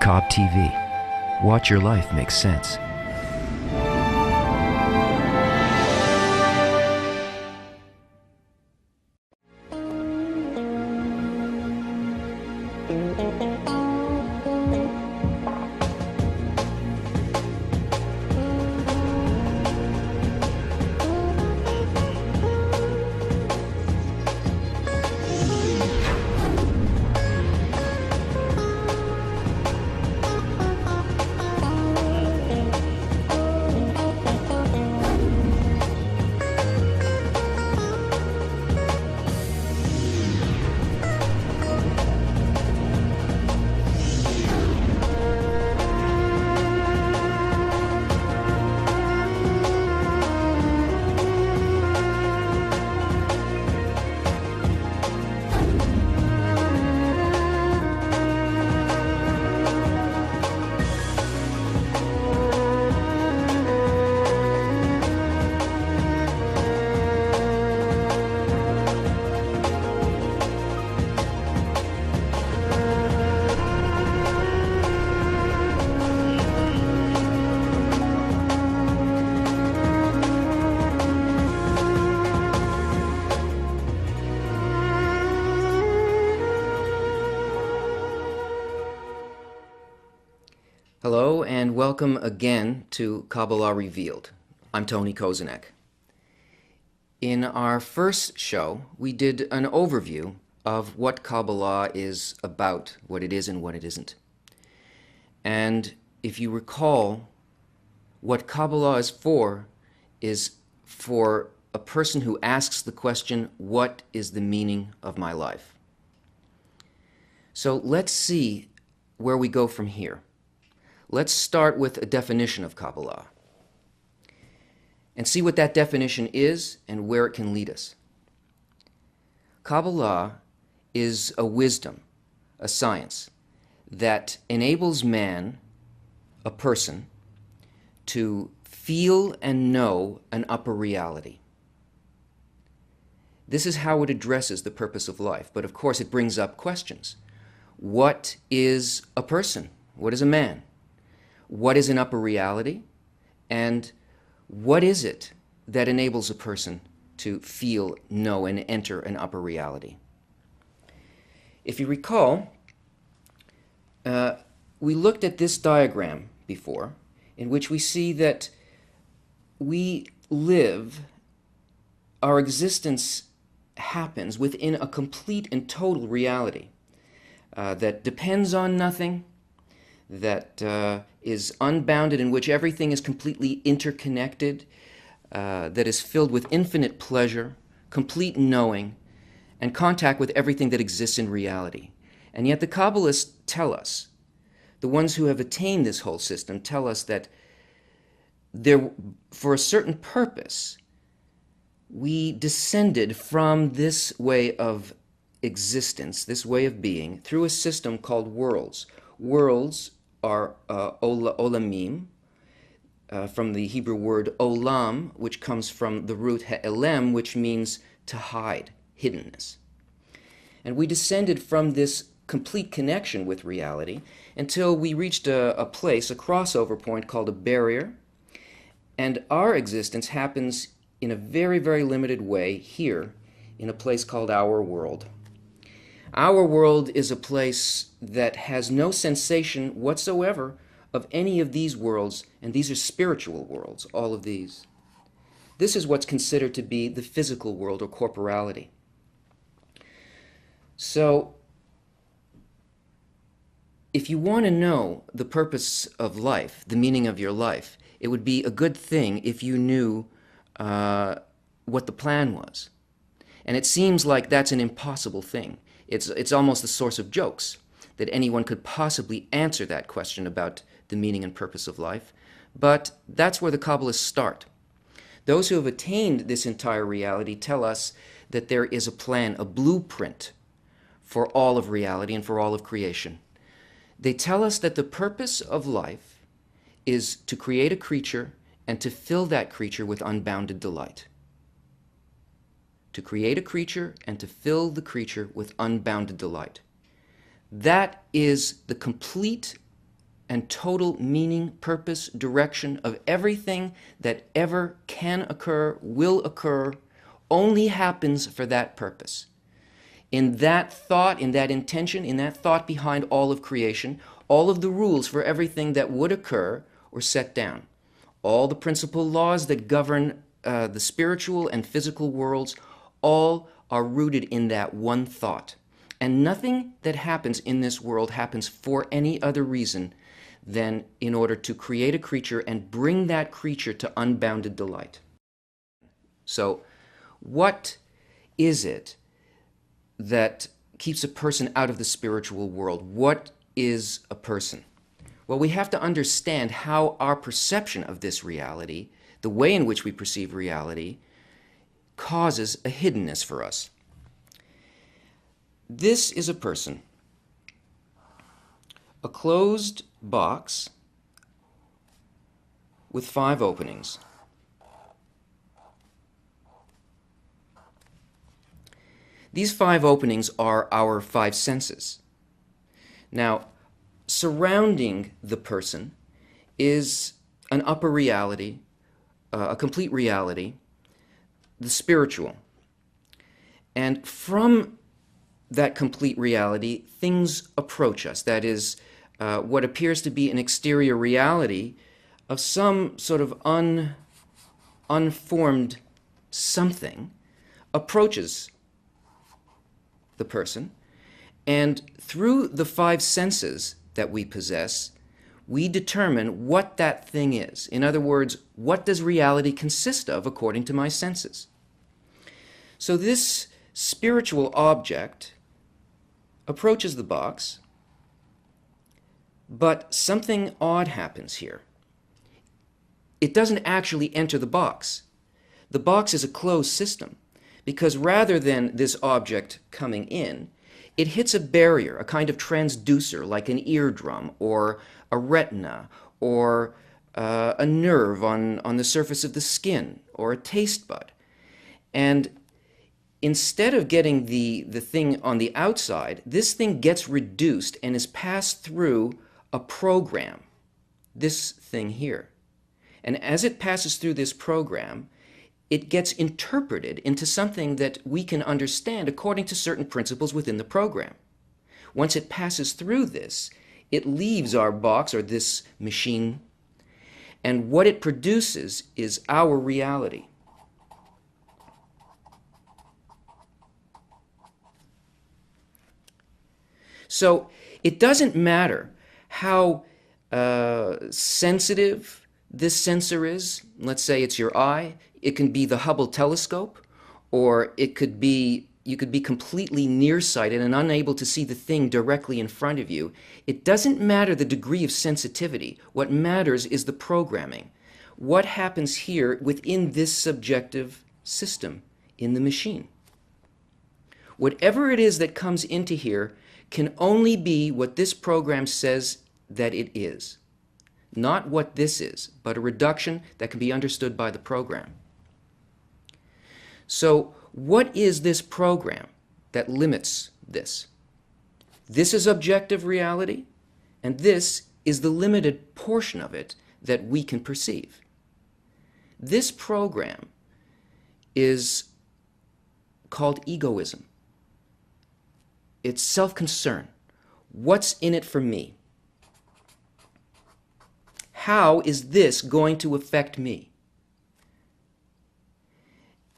Cobb TV. Watch your life make sense. Hello and welcome again to Kabala Revealed. I'm Tony Kosinec. In our first show, we did an overview of what Kabala is about, what it is and what it isn't. And if you recall, what Kabala is for a person who asks the question, what is the meaning of my life? So let's see where we go from here. Let's start with a definition of Kabbalah and see what that definition is and where it can lead us. Kabbalah is a wisdom, a science, that enables man, a person, to feel and know an upper reality. This is how it addresses the purpose of life, but of course it brings up questions. What is a person? What is a man? What is an upper reality? And what is it that enables a person to feel, know, and enter an upper reality? If you recall, we looked at this diagram before, in which we see that we live, our existence happens within a complete and total reality that depends on nothing, that is unbounded, in which everything is completely interconnected, that is filled with infinite pleasure, complete knowing, and contact with everything that exists in reality. And yet the Kabbalists tell us, the ones who have attained this whole system tell us that for a certain purpose, we descended from this way of existence, this way of being, through a system called worlds. Worlds are olamim, from the Hebrew word olam, which comes from the root ha'elem, which means to hide, hiddenness. And we descended from this complete connection with reality until we reached a place, a crossover point called a barrier, and our existence happens in a very, very limited way here in a place called our world. Our world is a place that has no sensation whatsoever of any of these worlds, and these are spiritual worlds, all of these. This is what's considered to be the physical world or corporality. So, if you want to know the purpose of life, the meaning of your life, it would be a good thing if you knew what the plan was. And it seems like that's an impossible thing. It's almost the source of jokes that anyone could possibly answer that question about the meaning and purpose of life. But that's where the Kabbalists start. Those who have attained this entire reality tell us that there is a plan, a blueprint for all of reality and for all of creation. They tell us that the purpose of life is to create a creature and to fill that creature with unbounded delight. To create a creature and to fill the creature with unbounded delight. That is the complete and total meaning, purpose, direction of everything that ever can occur, will occur, only happens for that purpose. In that thought, in that intention, in that thought behind all of creation, all of the rules for everything that would occur were set down. All the principal laws that govern the spiritual and physical worlds, all are rooted in that one thought. And nothing that happens in this world happens for any other reason than in order to create a creature and bring that creature to unbounded delight. So, what is it that keeps a person out of the spiritual world? What is a person? Well, we have to understand how our perception of this reality, the way in which we perceive reality, causes a hiddenness for us. This is a person, a closed box with 5 openings. These 5 openings are our 5 senses. Now, surrounding the person is an upper reality, a complete reality, the spiritual. And from that complete reality, things approach us. That is, what appears to be an exterior reality of some sort of unformed something approaches the person, and through the 5 senses that we possess, we determine what that thing is. In other words, what does reality consist of according to my senses? So this spiritual object approaches the box, but something odd happens here. It doesn't actually enter the box. The box is a closed system, because rather than this object coming in, it hits a barrier, a kind of transducer like an eardrum or a retina or a nerve on the surface of the skin or a taste bud. And instead of getting the thing on the outside, this thing gets reduced and is passed through a program, this thing here. And as it passes through this program, it gets interpreted into something that we can understand according to certain principles within the program. Once it passes through this, it leaves our box or this machine, and what it produces is our reality. So it doesn't matter how sensitive this sensor is. Let's say it's your eye. It can be the Hubble telescope, or it could be, you could be completely nearsighted and unable to see the thing directly in front of you. It doesn't matter the degree of sensitivity. What matters is the programming. What happens here within this subjective system in the machine? Whatever it is that comes into here can only be what this program says that it is. Not what this is, but a reduction that can be understood by the program. So, what is this program that limits this? This is objective reality, and this is the limited portion of it that we can perceive. This program is called egoism. It's self-concern. What's in it for me? How is this going to affect me?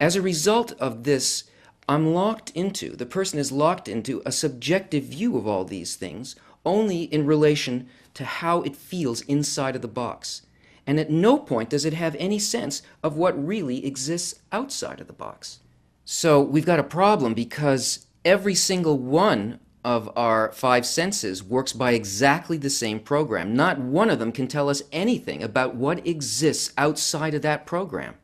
As a result of this, the person is locked into a subjective view of all these things, only in relation to how it feels inside of the box. And at no point does it have any sense of what really exists outside of the box. So we've got a problem, because every single one of our 5 senses works by exactly the same program. Not one of them can tell us anything about what exists outside of that program.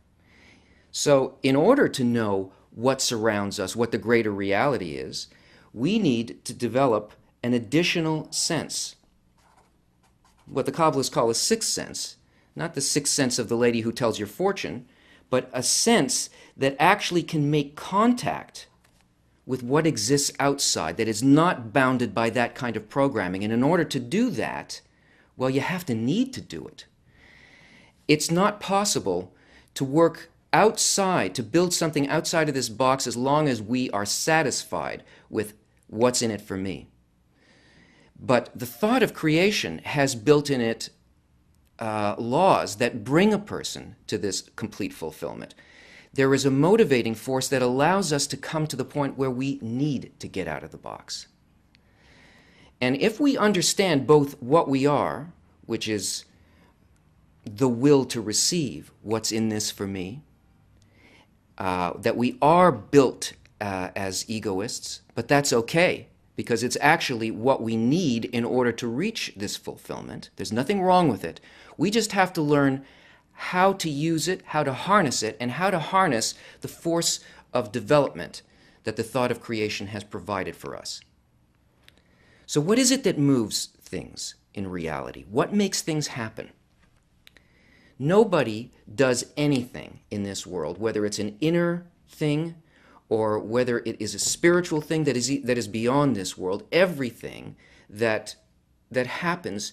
So in order to know what surrounds us, what the greater reality is, we need to develop an additional sense. What the Kabbalists call a 6th sense. Not the 6th sense of the lady who tells your fortune, but a sense that actually can make contact with what exists outside, that is not bounded by that kind of programming. And in order to do that, Well, you have to need to do it. It's not possible to work outside, to build something outside of this box as long as we are satisfied with what's in it for me. But the thought of creation has built in it laws that bring a person to this complete fulfillment. There is a motivating force that allows us to come to the point where we need to get out of the box. And if we understand both what we are, which is the will to receive what's in this for me, that we are built as egoists, but that's okay, because it's actually what we need in order to reach this fulfillment. There's nothing wrong with it. We just have to learn how to use it, how to harness it, and how to harness the force of development that the thought of creation has provided for us. So what is it that moves things in reality? What makes things happen? Nobody does anything in this world, whether it's an inner thing or whether it is a spiritual thing that is beyond this world. Everything that happens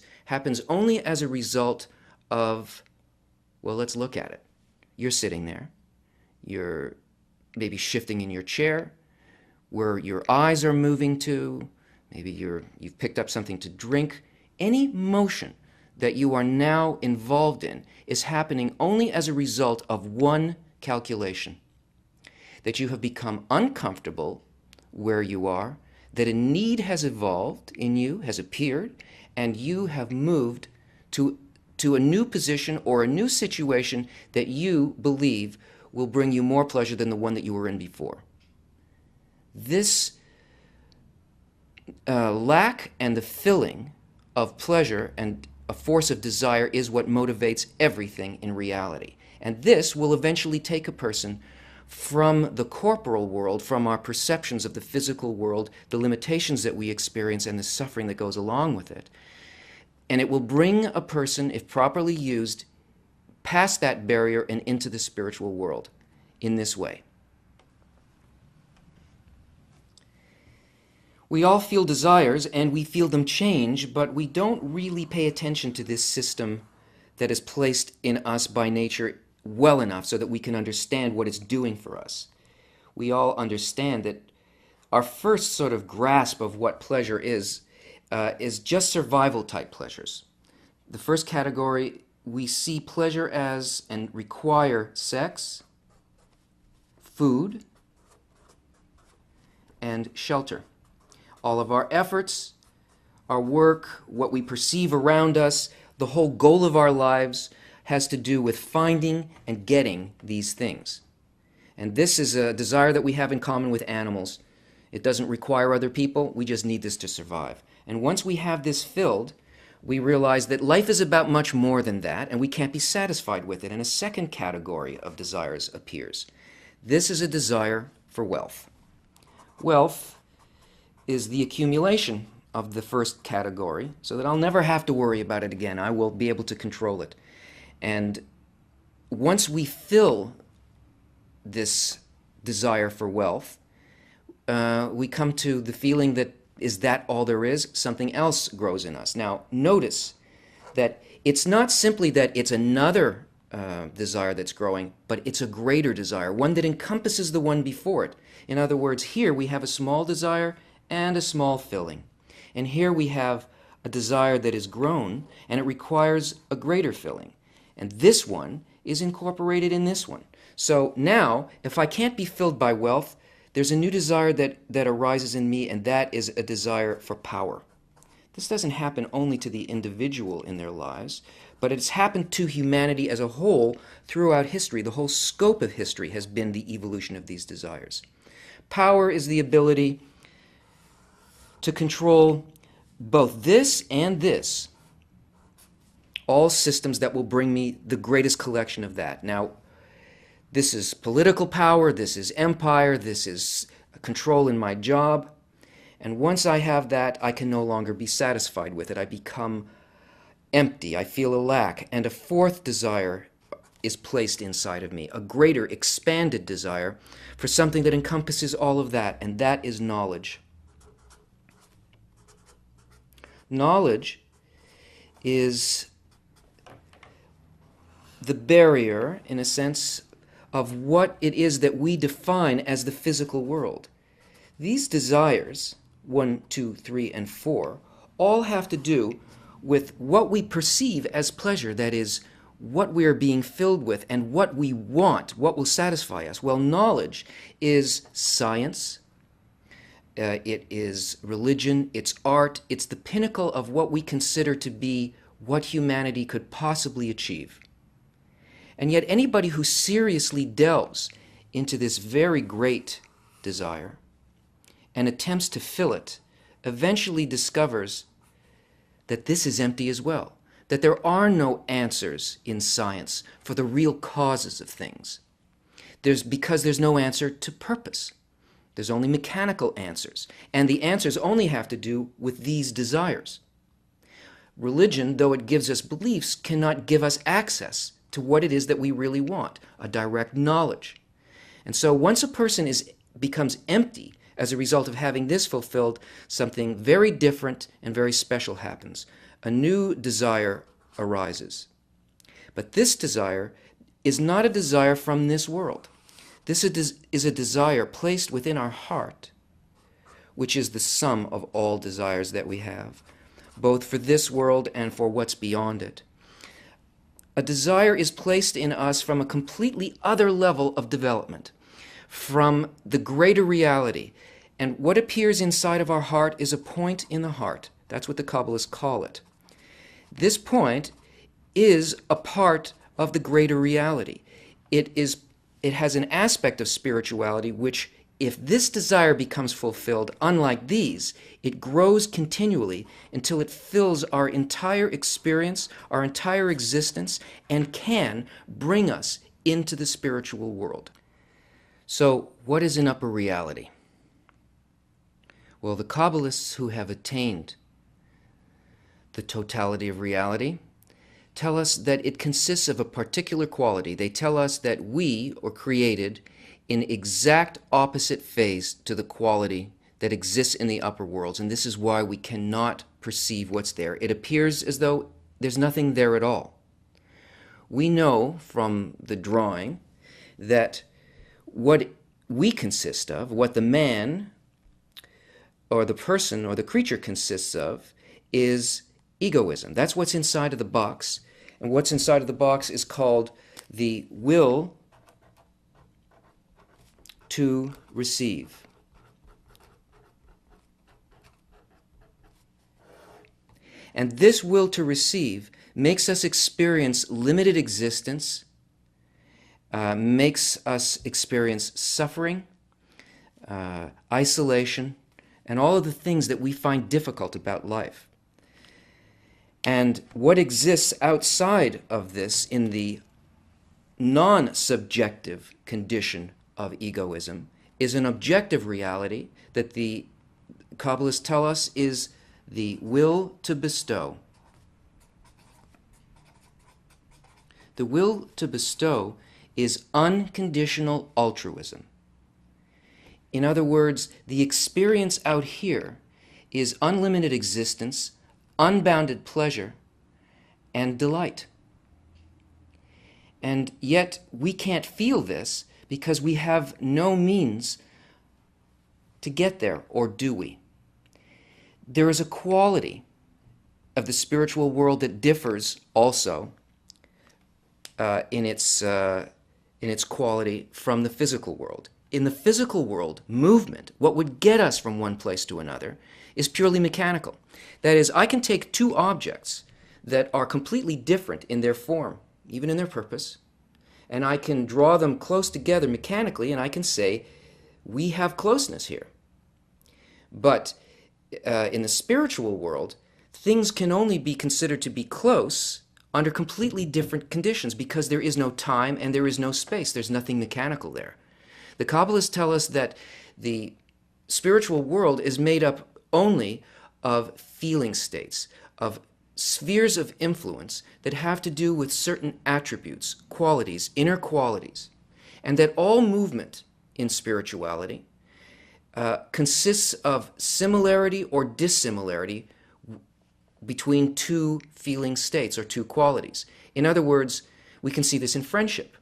only as a result of, well, let's look at it. You're sitting there. You're maybe shifting in your chair, where your eyes are moving to. Maybe you've picked up something to drink. Any motion that you are now involved in is happening only as a result of one calculation. That you have become uncomfortable where you are, that a need has evolved in you, has appeared, and you have moved to a new position or a new situation that you believe will bring you more pleasure than the one that you were in before. This lack and the filling of pleasure and a force of desire is what motivates everything in reality. And this will eventually take a person from the corporal world, from our perceptions of the physical world, the limitations that we experience and the suffering that goes along with it. And it will bring a person, if properly used, past that barrier and into the spiritual world in this way. We all feel desires and we feel them change, but we don't really pay attention to this system that is placed in us by nature well enough so that we can understand what it's doing for us. We all understand that our first sort of grasp of what pleasure is just survival type pleasures. The first category, we see pleasure as and require sex, food, and shelter. All of our efforts, our work, what we perceive around us, the whole goal of our lives has to do with finding and getting these things. And this is a desire that we have in common with animals. It doesn't require other people. We just need this to survive. And once we have this filled, we realize that life is about much more than that, and we can't be satisfied with it. And a second category of desires appears. This is a desire for wealth. Wealth is the accumulation of the first category, so that I'll never have to worry about it again. I will be able to control it. And once we fill this desire for wealth, we come to the feeling that, is that all there is? Something else grows in us. Now, notice that it's not simply that it's another desire that's growing, but it's a greater desire, one that encompasses the one before it. In other words, here we have a small desire and a small filling. And here we have a desire that is grown, and it requires a greater filling. And this one is incorporated in this one. So now, if I can't be filled by wealth, there's a new desire that arises in me, and that is a desire for power. This doesn't happen only to the individual in their lives, but it's happened to humanity as a whole throughout history. The whole scope of history has been the evolution of these desires. Power is the ability to control both this and this. All systems that will bring me the greatest collection of that. Now, this is political power, this is empire, this is control in my job. And once I have that, I can no longer be satisfied with it. I become empty, I feel a lack. And a fourth desire is placed inside of me, a greater, expanded desire for something that encompasses all of that, and that is knowledge. Knowledge is the barrier, in a sense, of what it is that we define as the physical world. These desires, 1, 2, 3, and 4, all have to do with what we perceive as pleasure, that is, what we are being filled with and what we want, what will satisfy us. Well, knowledge is science, it is religion, it's art, it's the pinnacle of what we consider to be what humanity could possibly achieve. And yet anybody who seriously delves into this very great desire and attempts to fill it eventually discovers that this is empty as well, that there are no answers in science for the real causes of things. Because there's no answer to purpose. There's only mechanical answers, and the answers only have to do with these desires. Religion, though it gives us beliefs, cannot give us access to what it is that we really want, a direct knowledge. And so once a person becomes empty as a result of having this fulfilled, something very different and very special happens. A new desire arises. But this desire is not a desire from this world. This is a desire placed within our heart, which is the sum of all desires that we have, both for this world and for what's beyond it. A desire is placed in us from a completely other level of development, from the greater reality. And what appears inside of our heart is a point in the heart. That's what the Kabbalists call it. This point is a part of the greater reality. It has an aspect of spirituality which, if this desire becomes fulfilled, unlike these, it grows continually until it fills our entire experience, our entire existence, and can bring us into the spiritual world. So, what is an upper reality? Well, the Kabbalists who have attained the totality of reality tell us that it consists of a particular quality. They tell us that we are created in exact opposite phase to the quality that exists in the upper worlds, and this is why we cannot perceive what's there. It appears as though there's nothing there at all. We know from the drawing that what we consist of, what the man or the person or the creature consists of, is egoism. That's what's inside of the box. And what's inside of the box is called the will to receive. And this will to receive makes us experience limited existence, makes us experience suffering, isolation, and all of the things that we find difficult about life. And what exists outside of this in the non-subjective condition of egoism is an objective reality that the Kabbalists tell us is the will to bestow. The will to bestow is unconditional altruism. In other words, the experience out here is unlimited existence, unbounded pleasure, and delight. And yet we can't feel this because we have no means to get there, or do we? There is a quality of the spiritual world that differs also in its quality from the physical world. In the physical world, movement, what would get us from one place to another, is purely mechanical. That is, I can take two objects that are completely different in their form, even in their purpose, and I can draw them close together mechanically, and I can say, we have closeness here. But in the spiritual world, things can only be considered to be close under completely different conditions because there is no time and there is no space. There's nothing mechanical there. The Kabbalists tell us that the spiritual world is made up only of feeling states, of spheres of influence that have to do with certain attributes, qualities, inner qualities, and that all movement in spirituality consists of similarity or dissimilarity between two feeling states or two qualities. In other words, we can see this in friendship.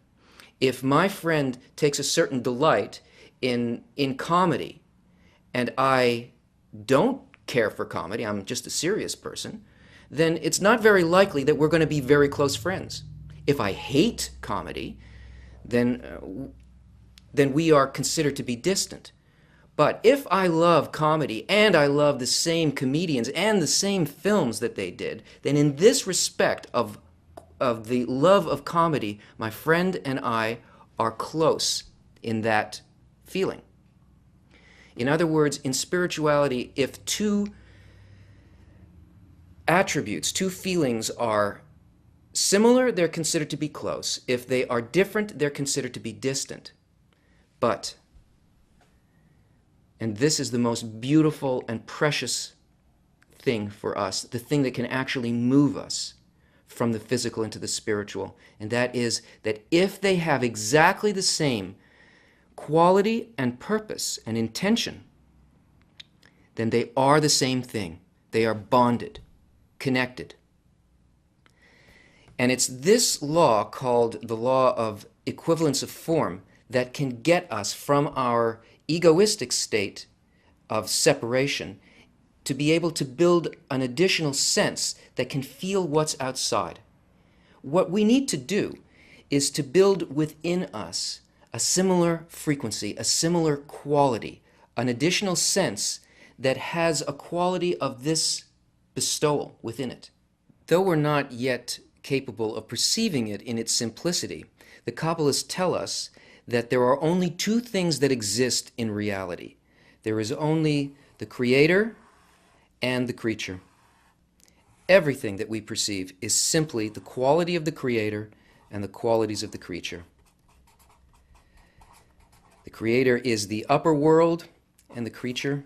If my friend takes a certain delight in comedy and I don't care for comedy, I'm just a serious person, then it's not very likely that we're going to be very close friends. If I hate comedy, then we are considered to be distant. But if I love comedy and I love the same comedians and the same films that they did, then in this respect of the love of comedy, my friend and I are close in that feeling. In other words, in spirituality, if two attributes, two feelings are similar, they're considered to be close. If they are different, they're considered to be distant. But, and this is the most beautiful and precious thing for us, the thing that can actually move us from the physical into the spiritual, and that is that if they have exactly the same quality and purpose and intention, then they are the same thing. They are bonded, connected. And it's this law, called the law of equivalence of form, that can get us from our egoistic state of separation to be able to build an additional sense that can feel what's outside. What we need to do is to build within us a similar frequency, a similar quality, an additional sense that has a quality of this bestowal within it. Though we're not yet capable of perceiving it in its simplicity, the Kabbalists tell us that there are only two things that exist in reality. There is only the Creator and the creature. Everything that we perceive is simply the quality of the Creator and the qualities of the creature. The Creator is the upper world, and the creature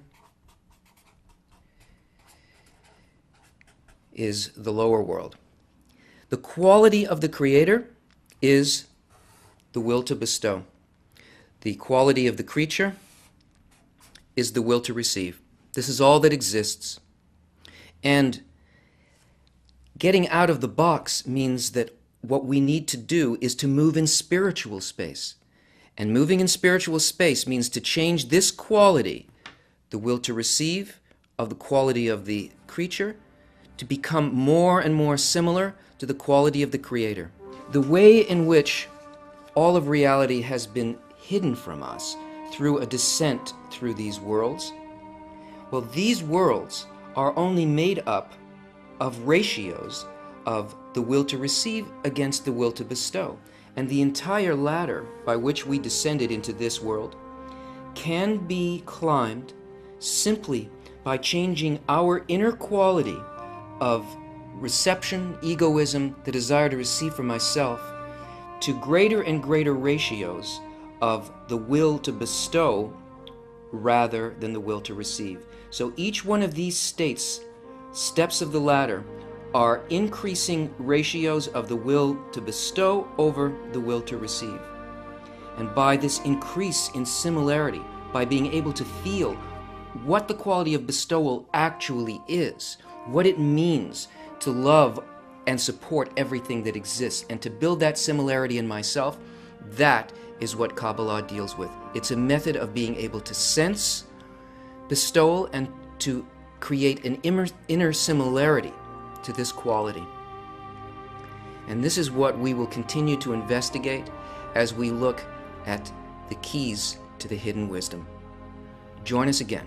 is the lower world. The quality of the Creator is the will to bestow. The quality of the creature is the will to receive. This is all that exists. And getting out of the box means that what we need to do is to move in spiritual space. And moving in spiritual space means to change this quality, the will to receive, of the quality of the creature, to become more and more similar to the quality of the Creator. The way in which all of reality has been hidden from us through a descent through these worlds, well, these worlds are only made up of ratios of the will to receive against the will to bestow. And the entire ladder by which we descended into this world can be climbed simply by changing our inner quality of reception, egoism, the desire to receive from myself, to greater and greater ratios of the will to bestow rather than the will to receive. So each one of these steps of the ladder, are increasing ratios of the will to bestow over the will to receive. And by this increase in similarity, by being able to feel what the quality of bestowal actually is, what it means to love and support everything that exists, and to build that similarity in myself, that is what Kabbalah deals with. It's a method of being able to sense bestowal and to create an inner similarity to this quality. And this is what we will continue to investigate as we look at the keys to the hidden wisdom. Join us again.